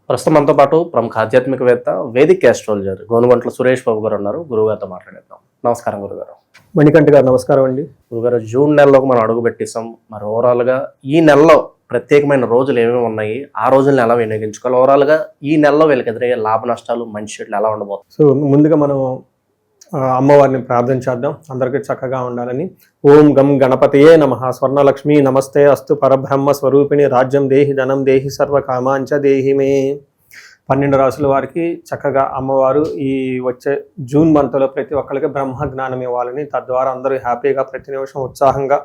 ప్రస్తుతం మనతో పాటు ప్రముఖ ఆధ్యాత్మికవేత్త వేదిక్ ఆస్ట్రాలజర్ గోనుగంట్ల సురేష్ బాబు గారు ఉన్నారు. గురువుగారితో మాట్లాడేద్దాం. నమస్కారం గురుగారు. మణికంఠ గారు నమస్కారం అండి. గురుగారు, జూన్ నెలలోకి మనం అడుగు పెట్టేసాం. మరి ఓవరాల్గా ఈ నెలలో ప్రత్యేకమైన రోజులు ఏమేమి ఉన్నాయి, ఆ రోజులను ఎలా వినియోగించుకోవాలి, ఓవరాల్గా ఈ నెలలో వీళ్ళకి ఎదురయ్యే లాభ నష్టాలు మంచి చెట్లు ఎలా ఉండబోతుంది? సో ముందుగా మనం అమ్మవారిని ప్రార్థన చేద్దాం, అందరికీ చక్కగా ఉండాలని. ఓం గం గణపతయే నమః. స్వర్ణలక్ష్మి నమస్తే అస్తు పరబ్రహ్మ స్వరూపిణి రాజ్యం దేహి ధనం దేహి సర్వ కామాంచ దేహి మే. 12 రాసుల వారికి చక్కగా అమ్మవారు ఈ వచ్చే జూన్ మంత్లో ప్రతి ఒక్కరికి బ్రహ్మ జ్ఞానం ఇవ్వాలని, తద్వారా అందరూ హ్యాపీగా ప్రతి నిమిషం ఉత్సాహంగా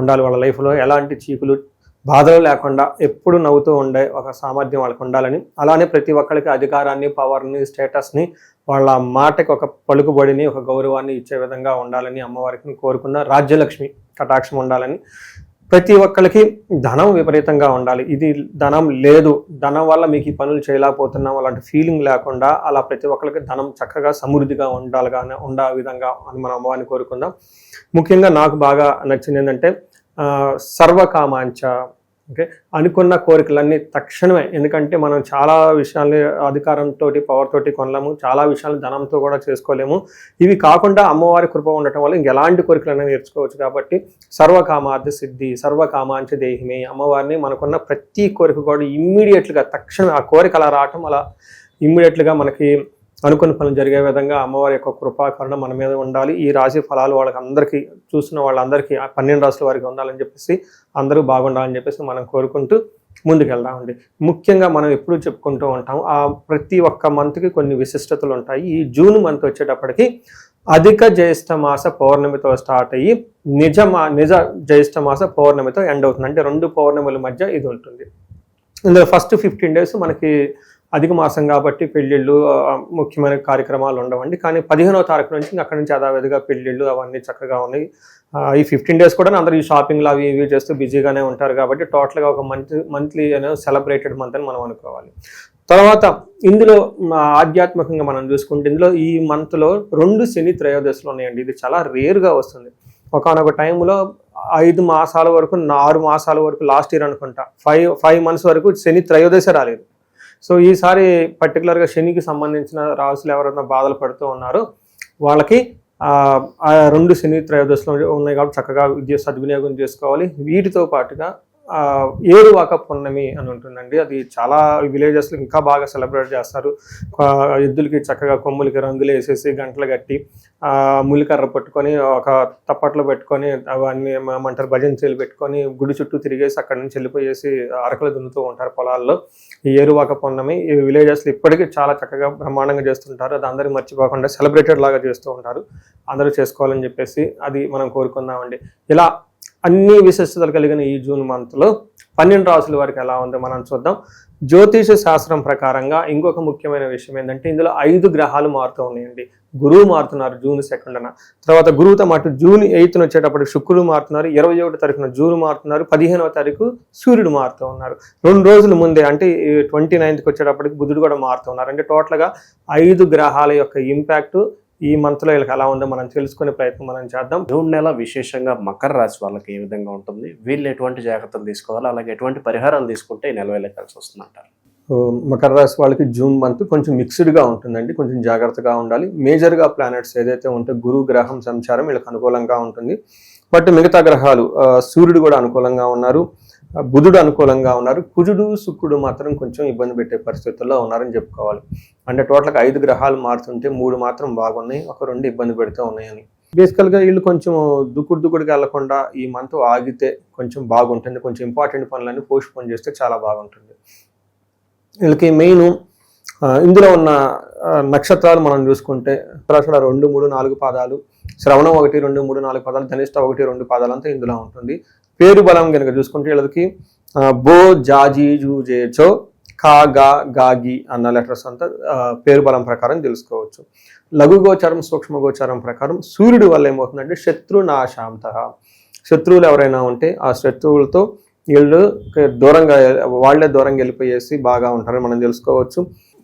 ఉండాలి. వాళ్ళ లైఫ్లో ఎలాంటి చీకులు బాధలు లేకుండా ఎప్పుడు నవ్వుతూ ఉండే ఒక సామర్థ్యం వాళ్ళకు ఉండాలని, అలానే ప్రతి ఒక్కరికి అధికారాన్ని, పవర్ని, స్టేటస్ని, వాళ్ళ మాటకి ఒక పలుకుబడిని, ఒక గౌరవాన్ని ఇచ్చే విధంగా ఉండాలని అమ్మవారికి కోరుకున్న. రాజ్యలక్ష్మి కటాక్షం ఉండాలని, ప్రతి ఒక్కరికి ధనం విపరీతంగా ఉండాలి. ఇది ధనం లేదు, ధనం వల్ల మీకు ఈ పనులు చేయలేకపోతున్నాం అలాంటి ఫీలింగ్ లేకుండా అలా ప్రతి ఒక్కరికి ధనం చక్కగా సమృద్ధిగా ఉండే విధంగా అని మనం అమ్మవారిని కోరుకుందాం. ముఖ్యంగా నాకు బాగా నచ్చింది ఏంటంటే సర్వకామాంచ. ఓకే, అనుకున్న కోరికలన్నీ తక్షణమే. ఎందుకంటే మనం చాలా విషయాల్ని అధికారంతో, పవర్ తోటి కొనలేము, చాలా విషయాలు ధనంతో కూడా చేసుకోలేము. ఇవి కాకుండా అమ్మవారి కృప ఉండటం వల్ల ఇంకెలాంటి కోరికలైనా నేర్చుకోవచ్చు. కాబట్టి సర్వకామార్థ సిద్ధి సర్వకామాంచ దేహిమే. అమ్మవారిని మనకున్న ప్రతి కోరిక కూడా ఇమ్మీడియట్గా తక్షణం ఆ కోరిక అలా రావటం, అలా ఇమ్మీడియట్గా మనకి అనుకున్న పనులు జరిగే విధంగా అమ్మవారి యొక్క కృపాకరణ మన మీద ఉండాలి. ఈ రాశి ఫలాలు వాళ్ళకి అందరికీ, చూసిన వాళ్ళందరికీ 12 రాశుల వారికి ఉండాలని చెప్పేసి, అందరూ బాగుండాలని చెప్పేసి మనం కోరుకుంటూ ముందుకెళ్దామండి. ముఖ్యంగా మనం ఎప్పుడూ చెప్పుకుంటూ ఉంటాం, ఆ ప్రతి ఒక్క మంత్కి కొన్ని విశిష్టతలు ఉంటాయి. ఈ జూన్ మంత్ వచ్చేటప్పటికి అధిక జ్యేష్ఠ మాస పౌర్ణమితో స్టార్ట్ అయ్యి నిజ జ్యేష్ఠ మాస పౌర్ణమితో ఎండ్ అవుతుంది. అంటే 2 పౌర్ణమిల మధ్య ఇది ఉంటుంది. ఇందులో ఫస్ట్ 15 days మనకి అధిక మాసం కాబట్టి పెళ్ళిళ్ళు, ముఖ్యమైన కార్యక్రమాలు ఉండవండి. కానీ 15వ తారీఖు నుంచి అక్కడి నుంచి యథావిధిగా పెళ్ళిళ్ళు అవన్నీ చక్కగా ఉన్నాయి. ఈ 15 days కూడా అందరూ ఈ షాపింగ్లు అవి ఇవి చేస్తూ బిజీగానే ఉంటారు. కాబట్టి టోటల్గా ఒక మంత్లీ అనేది సెలబ్రేటెడ్ మంత్ అని మనం అనుకోవాలి. తర్వాత ఇందులో ఆధ్యాత్మికంగా మనం చూసుకుంటే, ఇందులో ఈ మంత్లో 2 శని త్రయోదశులు ఉన్నాయండి. ఇది చాలా రేర్గా వస్తుంది. ఒకనొక టైంలో 5 మాసాల వరకు, 6 మాసాల వరకు, లాస్ట్ ఇయర్ అనుకుంటా 5 months వరకు శని త్రయోదశ రాలేదు. సో ఈసారి పర్టికులర్గా శనికి సంబంధించిన రాసులు ఎవరైనా బాధలు పడుతూ ఉన్నారో వాళ్ళకి ఆ 2 శని త్రయోదశులు ఉన్నాయి కాబట్టి చక్కగా సద్వినియోగం చేసుకోవాలి. వీటితో పాటుగా ఏరువాక పున్నమి అని ఉంటుందండి. అది చాలా విలేజెస్లో ఇంకా బాగా సెలబ్రేట్ చేస్తారు. ఎద్దులకి చక్కగా కొమ్ములకి రంగులు వేసేసి, గంటలు కట్టి, ములికర్ర పట్టుకొని, ఒక తప్పట్లో పెట్టుకొని, అవన్నీ ఏమంటారు భజంచీలు పెట్టుకొని గుడి చుట్టూ తిరిగేసి అక్కడి నుంచి వెళ్ళిపోయేసి అరకలు దున్నుతూ ఉంటారు పొలాల్లో. ఈ ఏరువాక పున్నమి ఈ విలేజెస్లో ఇప్పటికీ చాలా చక్కగా బ్రహ్మాండంగా చేస్తుంటారు. అది అందరూ మర్చిపోకుండా సెలబ్రేటెడ్ లాగా చేస్తూ ఉంటారు. అందరూ చేసుకోవాలని చెప్పేసి అది మనం కోరుకుందామండి. ఇలా అన్ని విశిష్టతలు కలిగిన ఈ జూన్ మంత్లో 12 రాసుల వారికి ఎలా ఉందో మనం చూద్దాం. జ్యోతిష శాస్త్రం ప్రకారంగా ఇంకొక ముఖ్యమైన విషయం ఏంటంటే, ఇందులో 5 గ్రహాలు మారుతూ ఉన్నాయండి. గురువు మారుతున్నారు జూన్ 2న. తర్వాత గురువుతో మాటు జూన్ 8న వచ్చేటప్పటికి శుక్రుడు మారుతున్నారు. 21వ తారీఖున జూన్ మారుతున్నారు. 15వ తారీఖు సూర్యుడు మారుతూ ఉన్నారు. 2 రోజుల ముందే అంటే 29కి వచ్చేటప్పటికి బుధుడు కూడా మారుతూ ఉన్నారు. అంటే టోటల్గా 5 గ్రహాల యొక్క ఇంపాక్ట్ ఈ మంత్లో వీళ్ళకి ఎలా ఉందో మనం తెలుసుకునే ప్రయత్నం మనం చేద్దాం. జూన్ నెల విశేషంగా మకర రాశి వాళ్ళకి ఏ విధంగా ఉంటుంది, వీళ్ళు ఎటువంటి జాగ్రత్తలు తీసుకోవాలి, అలాగే ఎటువంటి పరిహారాలు తీసుకుంటే ఈ నెల వీళ్ళకి కలిసి వస్తుంది అంటారు? మకర రాశి వాళ్ళకి జూన్ మంత్ కొంచెం మిక్స్డ్గా ఉంటుందండి. కొంచెం జాగ్రత్తగా ఉండాలి. మేజర్గా ప్లానెట్స్ ఏదైతే ఉంటే గురు గ్రహం సంచారం వీళ్ళకి అనుకూలంగా ఉంటుంది. బట్ మిగతా గ్రహాలు సూర్యుడు కూడా అనుకూలంగా ఉన్నారు, బుధుడు అనుకూలంగా ఉన్నారు, కుజుడు శుక్రుడు మాత్రం కొంచెం ఇబ్బంది పెట్టే పరిస్థితుల్లో ఉన్నారని చెప్పుకోవాలి. అంటే టోటల్గా 5 గ్రహాలు మారుతుంటే 3 మాత్రం బాగున్నాయి, ఒక 2 ఇబ్బంది పెడుతూ ఉన్నాయని. బేసికల్గా వీళ్ళు కొంచెం దుక్కుడుకి వెళ్లకుండా ఈ మంత్ ఆగితే కొంచెం బాగుంటుంది. కొంచెం ఇంపార్టెంట్ పనులన్నీ పోస్ట్పోన్ చేస్తే చాలా బాగుంటుంది. వీళ్ళకి మెయిన్ ఇందులో ఉన్న నక్షత్రాలు మనం చూసుకుంటే ఉత్తరాషాఢ 2, 3, 4 పాదాలు, శ్రవణం 1, 2, 3, 4 పాదాలు, ధనిష్ట 1, 2 పాదాలు అంతా ఇందులో ఉంటుంది. పేరు బలం కనుక చూసుకుంటే వీళ్ళకి బో, జాజీ, జూజేచో, కా, గా, గాగి అన్న లెటర్స్ అంతా పేరు బలం ప్రకారం తెలుసుకోవచ్చు. లఘు గోచారం, సూక్ష్మ గోచారం ప్రకారం సూర్యుడి వల్ల ఏమవుతుందంటే శత్రునాశాంత. శత్రువులు ఎవరైనా ఉంటే ఆ శత్రువులతో వీళ్ళు వాళ్ళే దూరంగా వెళ్ళిపోయేసి బాగా ఉంటారని మనం తెలుసుకోవచ్చు.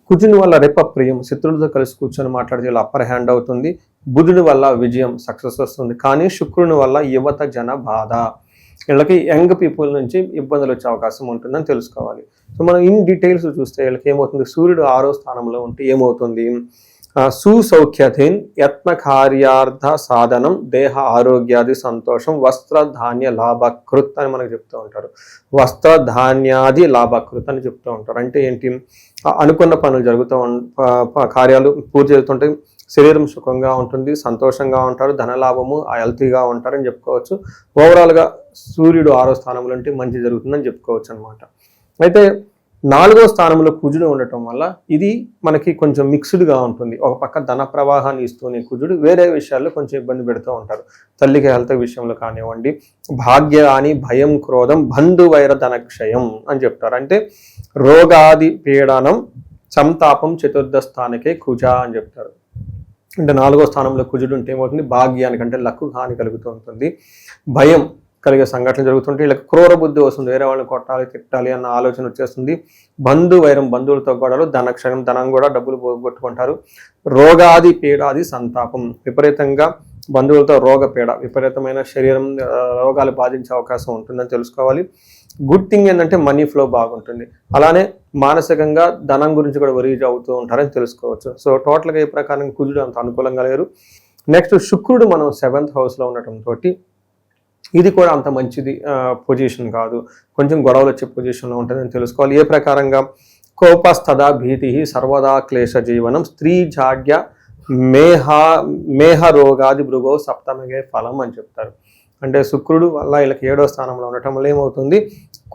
కుజుని వల్ల రెపప్రియం, శత్రువులతో కలిసి కూర్చొని మాట్లాడితే వీళ్ళు అప్పర్ హ్యాండ్ అవుతుంది. బుధుడి వల్ల విజయం, సక్సెస్ వస్తుంది. కానీ శుక్రుని వల్ల యువత జన బాధ, వీళ్ళకి యంగ్ పీపుల్ నుంచి ఇబ్బందులు వచ్చే అవకాశం ఉంటుందని తెలుసుకోవాలి. సో మనం ఇన్ డీటెయిల్స్ చూస్తే వీళ్ళకి ఏమవుతుంది, సూర్యుడు 6వ స్థానంలో ఉంటే ఏమవుతుంది, సుసౌఖ్యథిన్ యత్న కార్యార్థ సాధనం దేహ ఆరోగ్యాది సంతోషం వస్త్రధాన్య లాభకృత్ అని మనకు చెప్తూ ఉంటారు. వస్త్రధాన్యాది లాభకృత్ అని చెప్తూ ఉంటారు. అంటే ఏంటి, అనుకున్న పనులు జరుగుతూ కార్యాలు పూర్తి చేస్తుంటాయి, శరీరం సుఖంగా ఉంటుంది, సంతోషంగా ఉంటారు, ధనలాభము హెల్తీగా ఉంటారని చెప్పుకోవచ్చు. ఓవరాల్గా సూర్యుడు 6వ స్థానంలో ఉంటే మంచి జరుగుతుందని చెప్పుకోవచ్చు అనమాట. అయితే 4వ స్థానంలో కుజుడు ఉండటం వల్ల ఇది మనకి కొంచెం మిక్స్డ్గా ఉంటుంది. ఒక పక్క ధన ప్రవాహాన్ని ఇస్తూనే కుజుడు వేరే విషయాల్లో కొంచెం ఇబ్బంది పెడుతూ ఉంటారు. తల్లికి హెల్త్ విషయంలో కానివ్వండి, భాగ్యాని భయం క్రోధం బంధువైర ధనక్షయం అని చెప్తారు. అంటే రోగాది పీడనం సంతాపం చతుర్థ స్థానికే కుజ అని చెప్తారు. అంటే 4వ స్థానంలో కుజుడు ఉంటే ఏమవుతుంది, భాగ్యానికి అంటే లక్కు హాని కలుగుతూ ఉంటుంది, భయం కలిగే సంఘటనలు జరుగుతుంటే వీళ్ళకి క్రూర బుద్ధి వస్తుంది, వేరే వాళ్ళని కొట్టాలి తిట్టాలి అన్న ఆలోచన వచ్చేస్తుంది, బంధువైరం బంధువులతో గొడవలు, ధనక్షయం ధనం కూడా డబ్బులు పోగొట్టుకుంటారు, రోగాది పీడాది సంతాపం విపరీతంగా బంధువులతో రోగపీడ విపరీతమైన శరీరం రోగాలు బాధించే అవకాశం ఉంటుందని తెలుసుకోవాలి. గుడ్ థింగ్ ఏంటంటే మనీ ఫ్లో బాగుంటుంది, అలానే మానసికంగా ధనం గురించి కూడా వరీజ్ అవుతూ ఉంటారని తెలుసుకోవచ్చు. సో టోటల్గా ఈ ప్రకారం కుజుడు అంత అనుకూలంగా లేరు. నెక్స్ట్ శుక్రుడు మనం 7th హౌస్లో ఉండటంతో ఇది కూడా అంత మంచిది పొజిషన్ కాదు, కొంచెం గొడవలు వచ్చే పొజిషన్లో ఉంటుందని తెలుసుకోవాలి. ఏ ప్రకారంగా కోపస్తదా భీతి సర్వదా క్లేశ జీవనం స్త్రీ జాడ్య మేహ రోగాది భృగో సప్తమిగే ఫలం అని చెప్తారు. అంటే శుక్రుడు వల్ల వీళ్ళకి 7వ స్థానంలో ఉండటం వల్ల ఏమవుతుంది,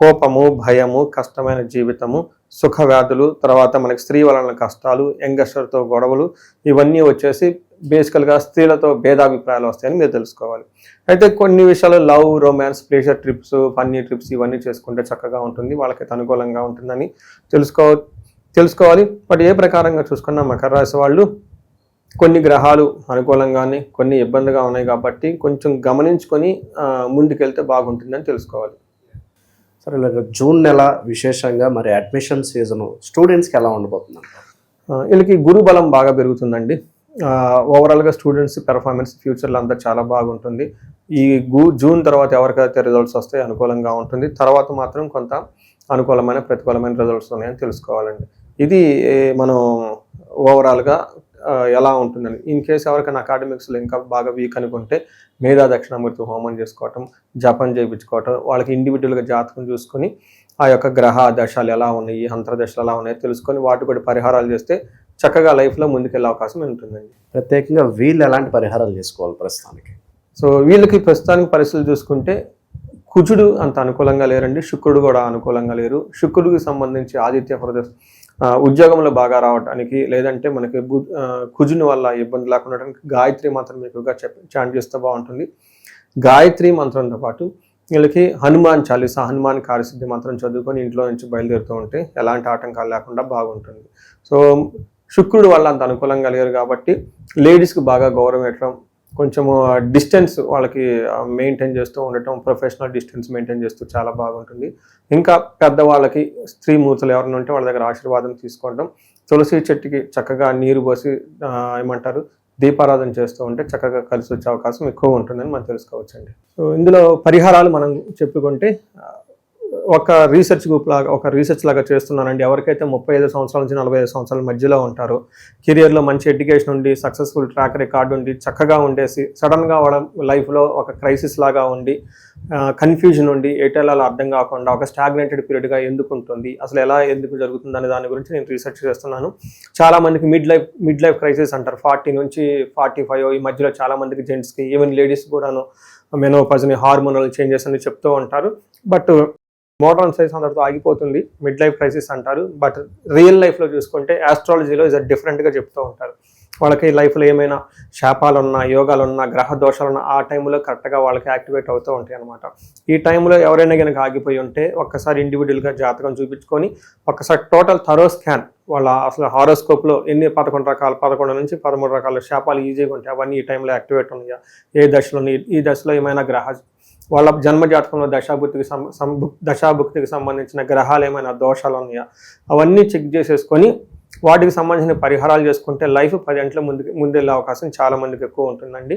కోపము భయము కష్టమైన జీవితము సుఖ వ్యాధులు, తర్వాత మనకి స్త్రీ వలన కష్టాలు, యంగస్టర్తో గొడవలు, ఇవన్నీ వచ్చేసి బేసికల్గా స్త్రీలతో భేదాభిప్రాయాలు వస్తాయని మీరు తెలుసుకోవాలి. అయితే కొన్ని విషయాలు love romance pleasure trips funny trips ఇవన్నీ చేసుకుంటే చక్కగా ఉంటుంది, వాళ్ళకి అనుకూలంగా ఉంటుందని తెలుసుకోవాలి. బట్ ఏ ప్రకారంగా చూసుకున్నా మకర రాశి వాళ్ళు కొన్ని గ్రహాలు అనుకూలంగానే కొన్ని ఇబ్బందిగా ఉన్నాయి కాబట్టి కొంచెం గమనించుకొని ముందుకెళ్తే బాగుంటుందని తెలుసుకోవాలి. సరే, ఇలాగ జూన్ నెల విశేషంగా మరి అడ్మిషన్ సీజన్ స్టూడెంట్స్కి ఎలా ఉండబోతుంది? వీళ్ళకి గురు బలం బాగా పెరుగుతుందండి. ఓవరాల్గా స్టూడెంట్స్ పెర్ఫార్మెన్స్ ఫ్యూచర్లో అంతా చాలా బాగుంటుంది. ఈ జూన్ తర్వాత ఎవరికైతే రిజల్ట్స్ వస్తాయి అనుకూలంగా ఉంటుంది, తర్వాత మాత్రం కొంత అనుకూలమైన ప్రతికూలమైన రిజల్ట్స్ ఉన్నాయని తెలుసుకోవాలండి. ఇది మనం ఓవరాల్గా ఎలా ఉంటుందని. ఇన్ కేసు ఎవరికైనా అకాడమిక్స్లో ఇంకా బాగా వీక్ అనుకుంటే మేధా దక్షిణామూర్తి హోమం చేసుకోవటం, జపం చేయించుకోవటం, వాళ్ళకి ఇండివిజువల్గా జాతకం చూసుకొని ఆ యొక్క గ్రహ దశలు ఎలా ఉన్నాయి, అంతర్దశలు ఎలా ఉన్నాయి తెలుసుకొని వాటి కూడా పరిహారాలు చేస్తే చక్కగా లైఫ్లో ముందుకెళ్ళే అవకాశం ఉంటుందండి. ప్రత్యేకంగా వీళ్ళు ఎలాంటి పరిహారాలు చేసుకోవాలి ప్రస్తుతానికి? సో వీళ్ళకి ప్రస్తుతానికి పరిస్థితులు చూసుకుంటే కుజుడు అంత అనుకూలంగా లేరండి, శుక్రుడు కూడా అనుకూలంగా లేరు. శుక్రుడికి సంబంధించి ఆదిత్య హృదయ ఉద్యోగంలో బాగా రావడానికి, లేదంటే మనకి కుజుని వల్ల ఇబ్బంది లేకుండా గాయత్రి మంత్రం ఎక్కువగా చాంట్ చేస్తే బాగుంటుంది. గాయత్రి మంత్రంతో పాటు వీళ్ళకి హనుమాన్ చాలీసా, హనుమాన్ కార్యసిద్ధి మంత్రం చదువుకొని ఇంట్లో నుంచి బయలుదేరుతూ ఉంటే ఎలాంటి ఆటంకాలు లేకుండా బాగుంటుంది. సో శుక్రుడు వల్ల అంత అనుకూలంగా లేరు కాబట్టి లేడీస్కి బాగా గౌరవం ఇవ్వడం, కొంచెము డిస్టెన్స్ వాళ్ళకి మెయింటైన్ చేస్తూ ఉండటం, ప్రొఫెషనల్ డిస్టెన్స్ మెయింటైన్ చేస్తూ చాలా బాగుంటుంది. ఇంకా పెద్దవాళ్ళకి స్త్రీ మూర్తులు ఎవరైనా ఉంటే వాళ్ళ దగ్గర ఆశీర్వాదం తీసుకోవడం, తులసి చెట్టుకి చక్కగా నీరు పోసి ఏమంటారు దీపారాధన చేస్తూ ఉంటే చక్కగా కలిసి వచ్చే అవకాశం ఎక్కువ ఉంటుందని మనం తెలుసుకోవచ్చండి. సో ఇందులో పరిహారాలు మనం చెప్పుకుంటే ఒక రీసెర్చ్ లాగా చేస్తున్నానండి. ఎవరికైతే 35 సంవత్సరాల నుంచి 45 సంవత్సరాల మధ్యలో ఉంటారో, కెరియర్లో మంచి ఎడ్యుకేషన్ ఉండి, సక్సెస్ఫుల్ ట్రాక్ రికార్డు ఉండి, చక్కగా ఉండేసి సడన్గా వాళ్ళ లైఫ్లో ఒక క్రైసిస్ లాగా ఉండి, కన్ఫ్యూజన్ ఉండి, ఎటెలాలో అర్థం కాకుండా ఒక స్టాగ్నేటెడ్ పీరియడ్గా ఎందుకు ఉంటుంది, అసలు ఎలా ఎందుకు జరుగుతుంది అనే దాని గురించి నేను రీసెర్చ్ చేస్తున్నాను. చాలామందికి మిడ్ లైఫ్ క్రైసిస్ అంటారు, 40 నుంచి 45 ఈ మధ్యలో చాలామందికి జెంట్స్కి, ఈవెన్ లేడీస్ కూడాను మెనోపాజ్ని హార్మోనల్ చేంజెస్ అని చెప్తూ ఉంటారు. బట్ మోడర్న్ సైన్స్ అందరితో ఆగిపోతుంది, మిడ్ లైఫ్ క్రైసిస్ అంటారు. బట్ రియల్ లైఫ్లో చూసుకుంటే ఆస్ట్రాలజీలో ఇది డిఫరెంట్గా చెప్తూ ఉంటారు. వాళ్ళకి లైఫ్లో ఏమైనా శాపాలు ఉన్నా, యోగాలు ఉన్నా, గ్రహ దోషాలు ఉన్నా ఆ టైంలో కరెక్ట్గా వాళ్ళకి యాక్టివేట్ అవుతూ ఉంటాయి అనమాట. ఈ టైంలో ఎవరైనా కనుక ఆగిపోయి ఉంటే ఒక్కసారి ఇండివిజువల్గా జాతకం చూపించుకొని ఒకసారి టోటల్ థరో స్కాన్, వాళ్ళ అసలు హారోస్కోప్లో ఎన్ని 11 నుంచి 13 రకాల శాపాలు ఈజీగా ఉంటాయి, అవన్నీ ఈ టైంలో యాక్టివేట్ ఉన్నాయా, ఏ దశలో, ఈ దశలో ఏమైనా వాళ్ళ జన్మ జాతకంలో దశాభుక్తికి సంబంధించిన గ్రహాలు ఏమైనా దోషాలు ఉన్నాయా, అవన్నీ చెక్ చేసేసుకొని వాటికి సంబంధించిన పరిహారాలు చేసుకుంటే లైఫ్ 10 గంటల ముందెళ్ళే అవకాశం చాలా మందికి ఎక్కువ ఉంటుందండి.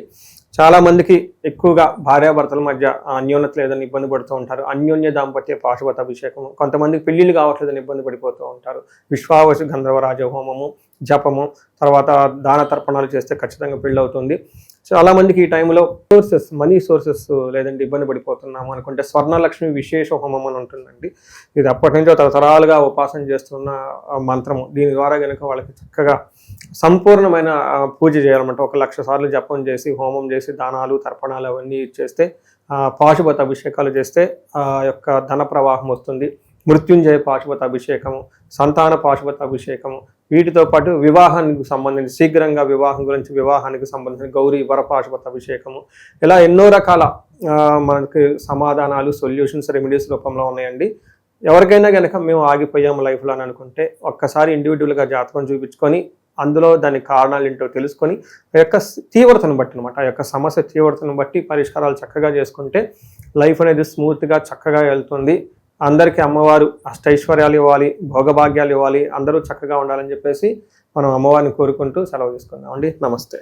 చాలా మందికి ఎక్కువగా భార్యాభర్తల మధ్య అన్యోన్యత లేదని ఇబ్బంది పడుతూ ఉంటారు. అన్యోన్య దాంపత్య పాశుపత అభిషేకము, కొంతమందికి పెళ్లిళ్ళు కావట్లేదని ఇబ్బంది పడిపోతూ ఉంటారు. విశ్వావసు గంధర్వరాజ హోమము, జపము, తర్వాత దాన తర్పణాలు చేస్తే ఖచ్చితంగా పెళ్ళి అవుతుంది. చాలా మందికి ఈ టైంలో మనీ సోర్సెస్ లేదంటే ఇబ్బంది పడిపోతున్నాము అనుకుంటే స్వర్ణలక్ష్మి విశేష హోమం అని ఉంటుందండి. ఇది అప్పటి నుంచో తరతరాలుగా ఉపాసన చేస్తున్న మంత్రము. దీని ద్వారా కనుక వాళ్ళకి చక్కగా సంపూర్ణమైన పూజ చేయాలన్నమాట. 1,00,000 సార్లు జపం చేసి, హోమం చేసి, దానాలు తర్పణాలు అవన్నీ చేస్తే, పాశుపత అభిషేకాలు చేస్తే ఆ యొక్క ధన ప్రవాహం వస్తుంది. మృత్యుంజయ పాశుపత అభిషేకము, సంతాన పాశుపత అభిషేకము, వీటితో పాటు వివాహానికి సంబంధించి శీఘ్రంగా వివాహానికి సంబంధించిన గౌరీ వర పాశుపత అభిషేకము, ఇలా ఎన్నో రకాల మనకి సమాధానాలు, సొల్యూషన్స్, రెమెడీస్ రూపంలో ఉన్నాయండి. ఎవరికైనా కనుక మేము ఆగిపోయాము లైఫ్లో అని అనుకుంటే ఒక్కసారి ఇండివిజువల్గా జాతకం చూపించుకొని అందులో దాని కారణాలు ఏంటో తెలుసుకొని ఆ యొక్క తీవ్రతను బట్టి అనమాట, ఆ యొక్క సమస్య తీవ్రతను బట్టి పరిష్కారాలు చక్కగా చేసుకుంటే లైఫ్ అనేది స్మూత్గా చక్కగా వెళ్తుంది. అందరికీ అమ్మవారు అష్టైశ్వర్యాలు ఇవ్వాలి, భోగభాగ్యాలు ఇవ్వాలి, అందరూ చక్కగా ఉండాలని చెప్పేసి మనం అమ్మవారిని కోరుకుంటూ సెలవు తీసుకుందాం అండి. నమస్తే.